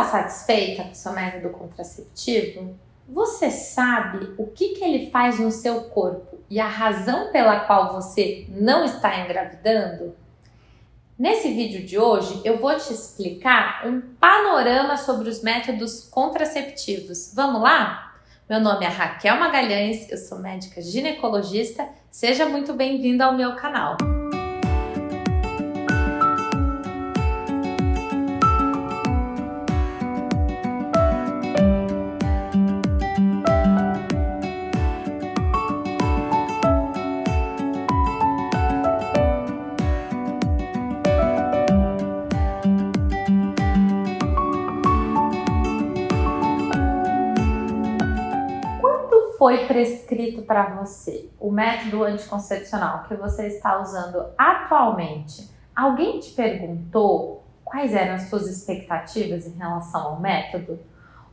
está satisfeita com o seu método contraceptivo? Você sabe o que ele faz no seu corpo e a razão pela qual você não está engravidando? Nesse vídeo de hoje eu vou te explicar um panorama sobre os métodos contraceptivos. Vamos lá? Meu nome é Raquel Magalhães, eu sou médica ginecologista. Seja muito bem-vindo ao meu canal. Foi prescrito para você o método anticoncepcional que você está usando atualmente? Alguém te perguntou quais eram as suas expectativas em relação ao método?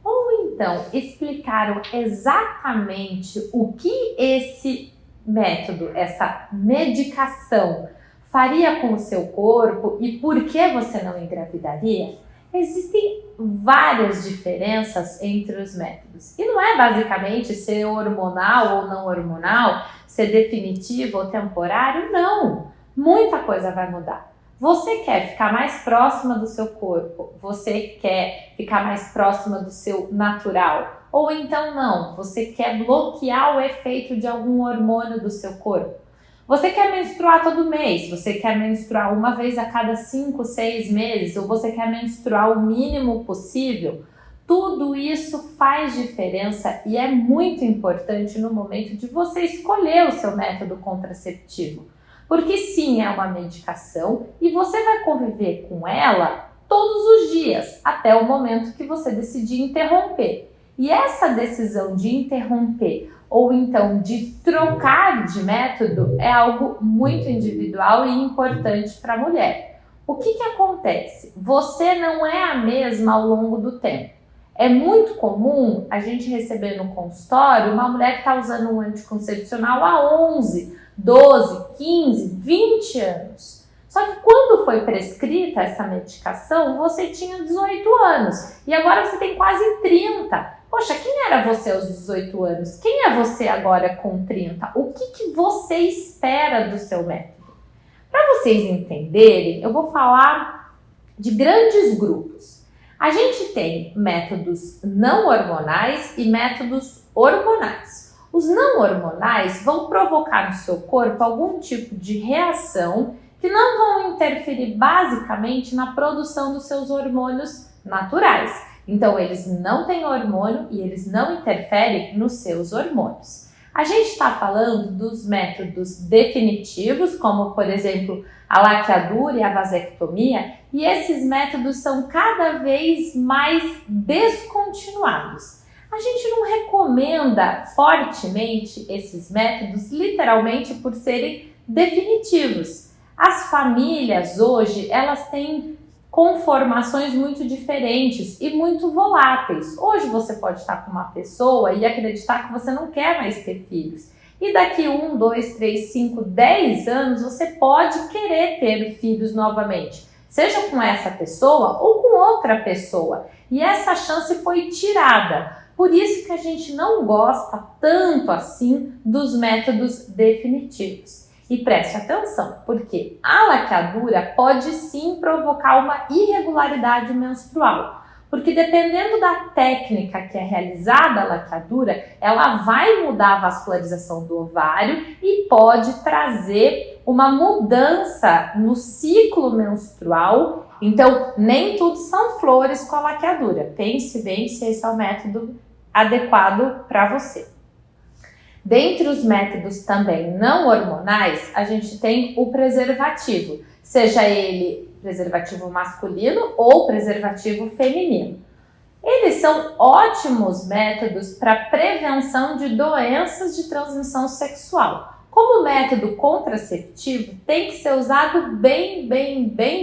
Ou então explicaram exatamente o que esse método, essa medicação, faria com o seu corpo e por que você não engravidaria? Existem várias diferenças entre os métodos. E não é basicamente ser hormonal ou não hormonal, ser definitivo ou temporário, não. Muita coisa vai mudar. Você quer ficar mais próxima do seu corpo? Você quer ficar mais próxima do seu natural? Ou então não, você quer bloquear o efeito de algum hormônio do seu corpo? Você quer menstruar todo mês? Você quer menstruar uma vez a cada 5, 6 meses? Ou você quer menstruar o mínimo possível? Tudo isso faz diferença e é muito importante no momento de você escolher o seu método contraceptivo. Porque sim, é uma medicação e você vai conviver com ela todos os dias, até o momento que você decidir interromper. E essa decisão de interromper ou então de trocar de método é algo muito individual e importante para a mulher. O que acontece? Você não é a mesma ao longo do tempo. É muito comum a gente receber no consultório uma mulher que está usando um anticoncepcional há 11, 12, 15, 20 anos. Só que quando foi prescrita essa medicação, você tinha 18 anos e agora você tem quase 30. Poxa, quem era você aos 18 anos? Quem é você agora com 30? O que você espera do seu método? Para vocês entenderem, eu vou falar de grandes grupos. A gente tem métodos não hormonais e métodos hormonais. Os não hormonais vão provocar no seu corpo algum tipo de reação que não vão interferir basicamente na produção dos seus hormônios naturais. Então, eles não têm hormônio e eles não interferem nos seus hormônios. A gente está falando dos métodos definitivos, como, por exemplo, a laqueadura e a vasectomia, e esses métodos são cada vez mais descontinuados. A gente não recomenda fortemente esses métodos, literalmente por serem definitivos. As famílias hoje, elas têm conformações muito diferentes e muito voláteis. Hoje você pode estar com uma pessoa e acreditar que você não quer mais ter filhos. E daqui 1, 2, 3, 5, 10 anos você pode querer ter filhos novamente. Seja com essa pessoa ou com outra pessoa. E essa chance foi tirada. Por isso que a gente não gosta tanto assim dos métodos definitivos. E preste atenção, porque a laqueadura pode sim provocar uma irregularidade menstrual. Porque dependendo da técnica que é realizada a laqueadura, ela vai mudar a vascularização do ovário e pode trazer uma mudança no ciclo menstrual. Então, nem tudo são flores com a laqueadura. Pense bem se esse é o método adequado para você. Dentre os métodos também não hormonais, a gente tem o preservativo, seja ele preservativo masculino ou preservativo feminino. Eles são ótimos métodos para prevenção de doenças de transmissão sexual. Como método contraceptivo, tem que ser usado bem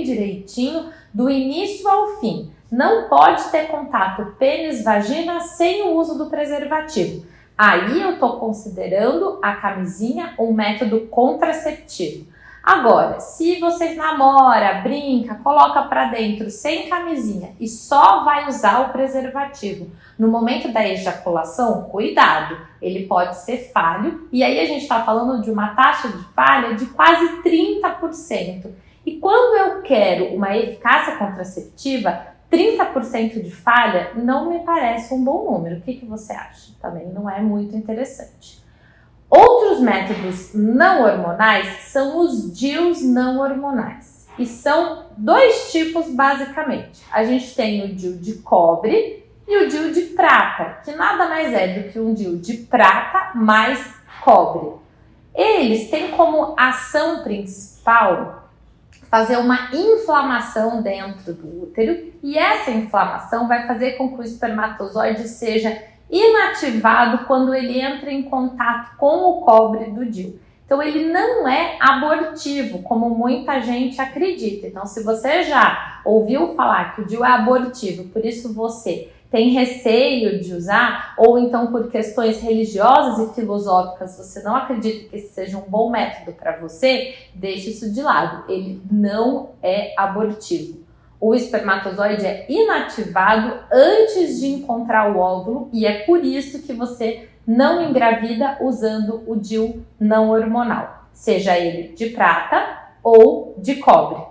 direitinho, do início ao fim. Não pode ter contato pênis-vagina sem o uso do preservativo. Aí eu estou considerando a camisinha um método contraceptivo. Agora, se vocês namora, brinca, coloca pra dentro sem camisinha e só vai usar o preservativo no momento da ejaculação, cuidado, ele pode ser falho. E aí a gente está falando de uma taxa de falha de quase 30%. E quando eu quero uma eficácia contraceptiva, 30% de falha não me parece um bom número. O que você acha? Também não é muito interessante. Outros métodos não hormonais são os DIUs não hormonais. E são dois tipos basicamente. A gente tem o DIU de cobre e o DIU de prata, que nada mais é do que um DIU de prata mais cobre. Eles têm como ação principal fazer uma inflamação dentro do útero, e essa inflamação vai fazer com que o espermatozoide seja inativado quando ele entra em contato com o cobre do DIU. Então ele não é abortivo, como muita gente acredita. Então se você já ouviu falar que o DIU é abortivo, por isso você tem receio de usar, ou então por questões religiosas e filosóficas você não acredita que esse seja um bom método para você, deixe isso de lado. Ele não é abortivo. O espermatozoide é inativado antes de encontrar o óvulo e é por isso que você não engravida usando o DIU não hormonal, seja ele de prata ou de cobre.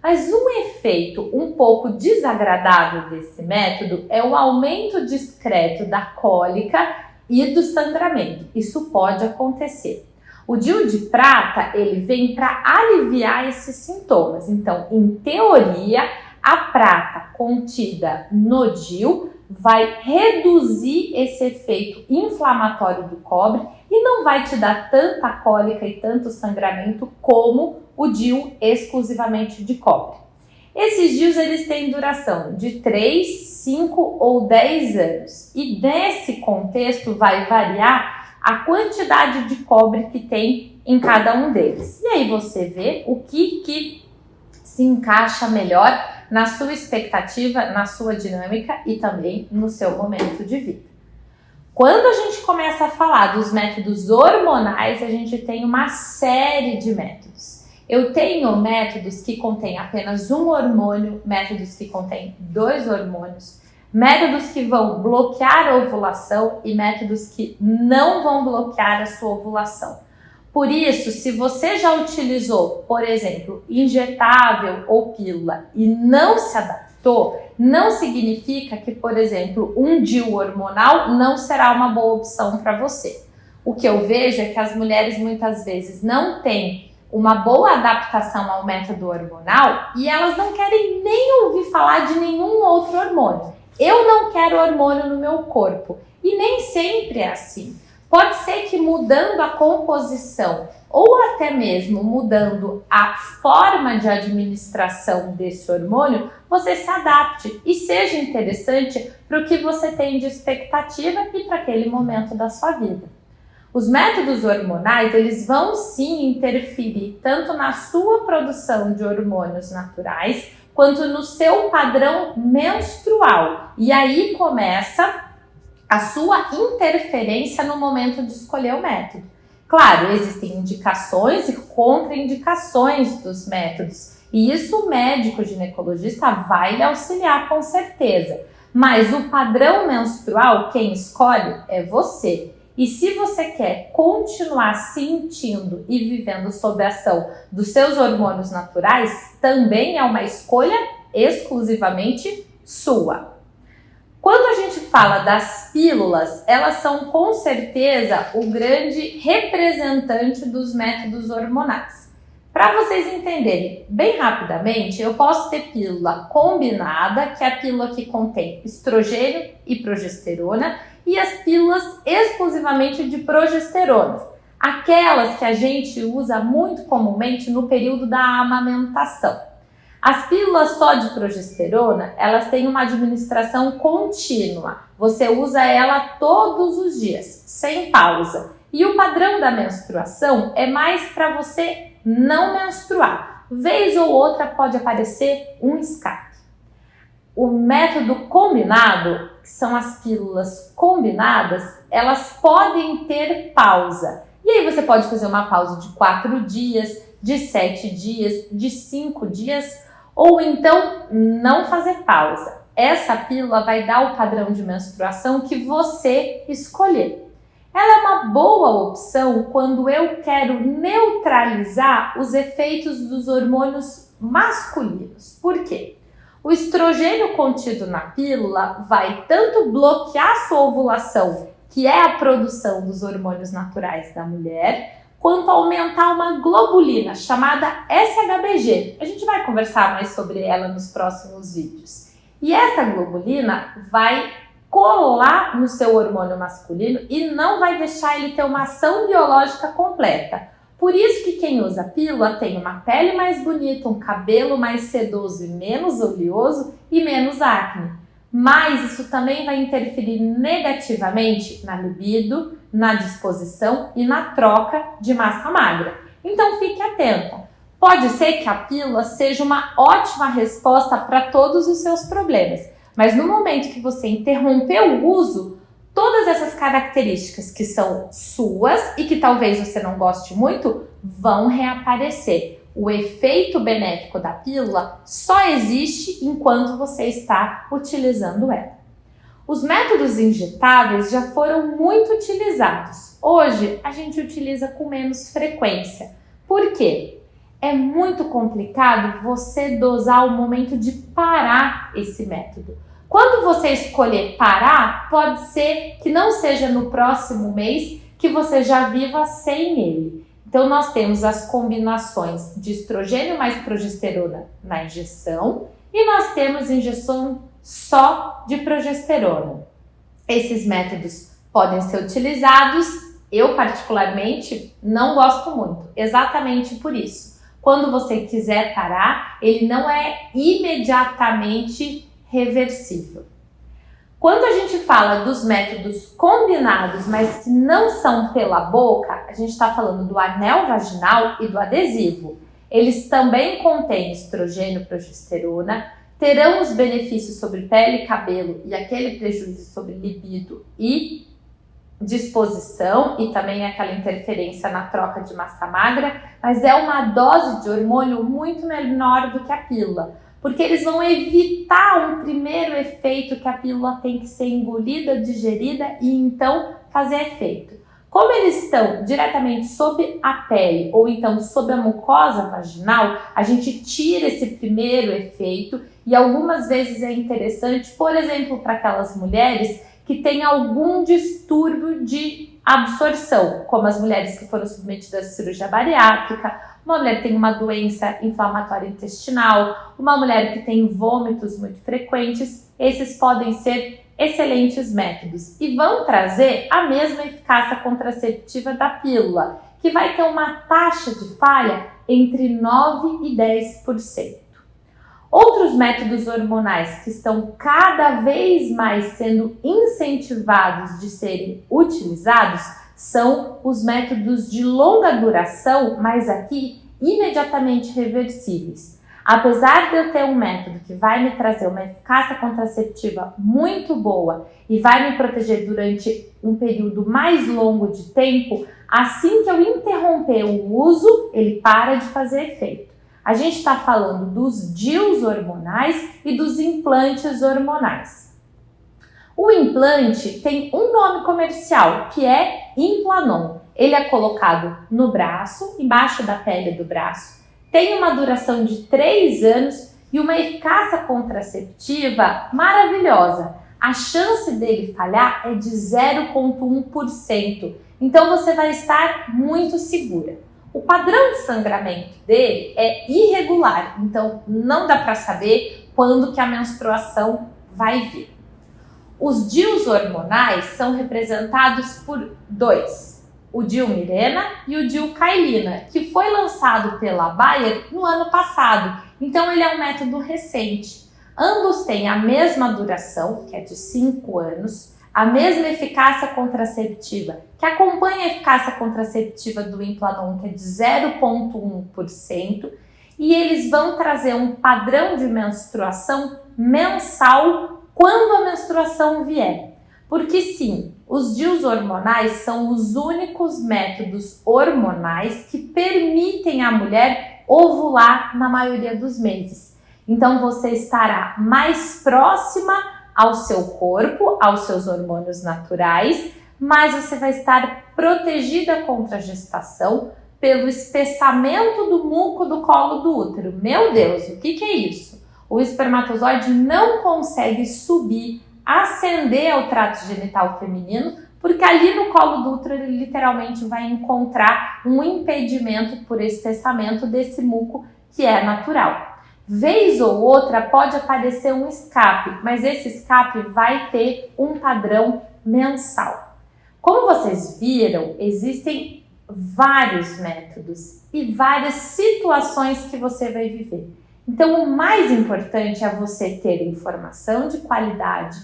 Mas um efeito um pouco desagradável desse método é o aumento discreto da cólica e do sangramento. Isso pode acontecer. O DIU de prata, ele vem para aliviar esses sintomas. Então, em teoria, a prata contida no DIU vai reduzir esse efeito inflamatório do cobre e não vai te dar tanta cólica e tanto sangramento como o DIU exclusivamente de cobre. Esses DIUs eles têm duração de 3, 5 ou 10 anos e nesse contexto vai variar a quantidade de cobre que tem em cada um deles. E aí você vê o que se encaixa melhor na sua expectativa, na sua dinâmica e também no seu momento de vida. Quando a gente começa a falar dos métodos hormonais, a gente tem uma série de métodos. Eu tenho métodos que contêm apenas um hormônio, métodos que contêm 2 hormônios, métodos que vão bloquear a ovulação e métodos que não vão bloquear a sua ovulação. Por isso, se você já utilizou, por exemplo, injetável ou pílula e não se adaptou, não significa que, por exemplo, um DIU hormonal não será uma boa opção para você. O que eu vejo é que as mulheres muitas vezes não têm uma boa adaptação ao método hormonal e elas não querem nem ouvir falar de nenhum outro hormônio. Eu não quero hormônio no meu corpo e nem sempre é assim. Pode ser que mudando a composição ou até mesmo mudando a forma de administração desse hormônio, você se adapte e seja interessante para o que você tem de expectativa e para aquele momento da sua vida. Os métodos hormonais, eles vão sim interferir tanto na sua produção de hormônios naturais, quanto no seu padrão menstrual. E aí começa a sua interferência no momento de escolher o método. Claro, existem indicações e contraindicações dos métodos, e isso o médico ginecologista vai lhe auxiliar com certeza. Mas o padrão menstrual, quem escolhe é você. E se você quer continuar sentindo e vivendo sob a ação dos seus hormônios naturais, também é uma escolha exclusivamente sua. Quando a gente fala das pílulas, elas são com certeza o grande representante dos métodos hormonais. Para vocês entenderem bem rapidamente, eu posso ter pílula combinada, que é a pílula que contém estrogênio e progesterona, e as pílulas exclusivamente de progesterona, aquelas que a gente usa muito comumente no período da amamentação. As pílulas só de progesterona, elas têm uma administração contínua. Você usa ela todos os dias, sem pausa. E o padrão da menstruação é mais para você não menstruar. Vez ou outra pode aparecer um escape. O método combinado, que são as pílulas combinadas, elas podem ter pausa. E aí você pode fazer uma pausa de 4 dias, de 7 dias, de 5 dias, ou então não fazer pausa. Essa pílula vai dar o padrão de menstruação que você escolher. Ela é uma boa opção quando eu quero neutralizar os efeitos dos hormônios masculinos. Por quê? O estrogênio contido na pílula vai tanto bloquear sua ovulação, que é a produção dos hormônios naturais da mulher, quanto aumentar uma globulina chamada SHBG. A gente vai conversar mais sobre ela nos próximos vídeos. E essa globulina vai colar no seu hormônio masculino e não vai deixar ele ter uma ação biológica completa. Por isso que quem usa pílula tem uma pele mais bonita, um cabelo mais sedoso e menos oleoso e menos acne. Mas isso também vai interferir negativamente na libido, na disposição e na troca de massa magra. Então fique atenta. Pode ser que a pílula seja uma ótima resposta para todos os seus problemas. Mas no momento que você interromper o uso, todas essas características que são suas e que talvez você não goste muito, vão reaparecer. O efeito benéfico da pílula só existe enquanto você está utilizando ela. Os métodos injetáveis já foram muito utilizados. Hoje, a gente utiliza com menos frequência. Por quê? É muito complicado você dosar o momento de parar esse método. Quando você escolher parar, pode ser que não seja no próximo mês que você já viva sem ele. Então, nós temos as combinações de estrogênio mais progesterona na injeção e nós temos injeção só de progesterona. Esses métodos podem ser utilizados. Eu, particularmente, não gosto muito, exatamente por isso. Quando você quiser parar, ele não é imediatamente reversível. Quando a gente fala dos métodos combinados, mas que não são pela boca, a gente está falando do anel vaginal e do adesivo. Eles também contêm estrogênio, progesterona, terão os benefícios sobre pele e cabelo e aquele prejuízo sobre libido e disposição e também aquela interferência na troca de massa magra, mas é uma dose de hormônio muito menor do que a pílula, porque eles vão evitar um primeiro efeito que a pílula tem que ser engolida, digerida e então fazer efeito. Como eles estão diretamente sob a pele ou então sob a mucosa vaginal, a gente tira esse primeiro efeito e algumas vezes é interessante, por exemplo, para aquelas mulheres que têm algum distúrbio de absorção, como as mulheres que foram submetidas à cirurgia bariátrica, uma mulher que tem uma doença inflamatória intestinal, uma mulher que tem vômitos muito frequentes. Esses podem ser excelentes métodos e vão trazer a mesma eficácia contraceptiva da pílula, que vai ter uma taxa de falha entre 9% e 10%. Outros métodos hormonais que estão cada vez mais sendo incentivados de serem utilizados são os métodos de longa duração, mas aqui imediatamente reversíveis. Apesar de eu ter um método que vai me trazer uma eficácia contraceptiva muito boa e vai me proteger durante um período mais longo de tempo, assim que eu interromper o uso, ele para de fazer efeito. A gente está falando dos DIUs hormonais e dos implantes hormonais. O implante tem um nome comercial, que é Implanon. Ele é colocado no braço, embaixo da pele do braço, tem uma duração de 3 anos e uma eficácia contraceptiva maravilhosa. A chance dele falhar é de 0,1%, então você vai estar muito segura. O padrão de sangramento dele é irregular, então não dá para saber quando que a menstruação vai vir. Os DIUs hormonais são representados por dois, o DIU Mirena e o DIU Kyleena, que foi lançado pela Bayer no ano passado, então ele é um método recente. Ambos têm a mesma duração, que é de 5 anos, a mesma eficácia contraceptiva, que acompanha a eficácia contraceptiva do Implanon, que é de 0,1%, e eles vão trazer um padrão de menstruação mensal quando a menstruação vier. Porque sim, os DIUs hormonais são os únicos métodos hormonais que permitem à mulher ovular na maioria dos meses. Então você estará mais próxima ao seu corpo, aos seus hormônios naturais, mas você vai estar protegida contra a gestação pelo espessamento do muco do colo do útero. Meu Deus, o que é isso? O espermatozoide não consegue subir, ascender ao trato genital feminino, porque ali no colo do útero ele literalmente vai encontrar um impedimento por espessamento desse muco que é natural. Vez ou outra pode aparecer um escape, mas esse escape vai ter um padrão mensal. Como vocês viram, existem vários métodos e várias situações que você vai viver. Então, o mais importante é você ter informação de qualidade,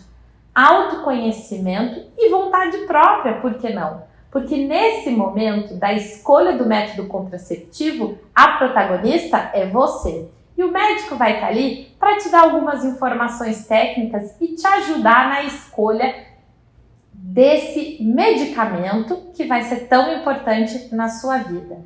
autoconhecimento e vontade própria, por que não? Porque nesse momento da escolha do método contraceptivo, a protagonista é você. E o médico vai estar ali para te dar algumas informações técnicas e te ajudar na escolha desse medicamento que vai ser tão importante na sua vida.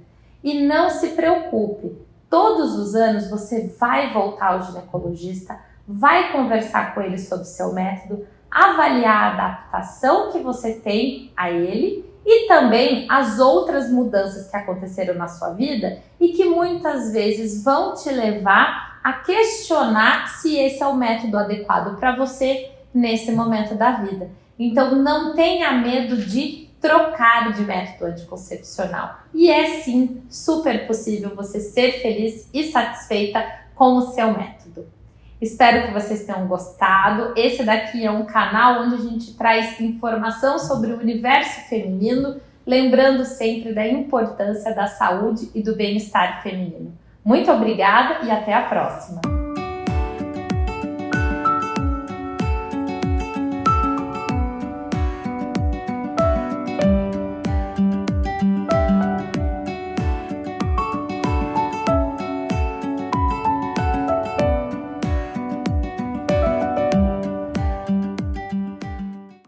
E não se preocupe, todos os anos você vai voltar ao ginecologista, vai conversar com ele sobre o seu método, avaliar a adaptação que você tem a ele e também as outras mudanças que aconteceram na sua vida e que muitas vezes vão te levar a questionar se esse é o método adequado para você nesse momento da vida. Então não tenha medo de trocar de método anticoncepcional. E é sim super possível você ser feliz e satisfeita com o seu método. Espero que vocês tenham gostado. Esse daqui é um canal onde a gente traz informação sobre o universo feminino, lembrando sempre da importância da saúde e do bem-estar feminino. Muito obrigada e até a próxima!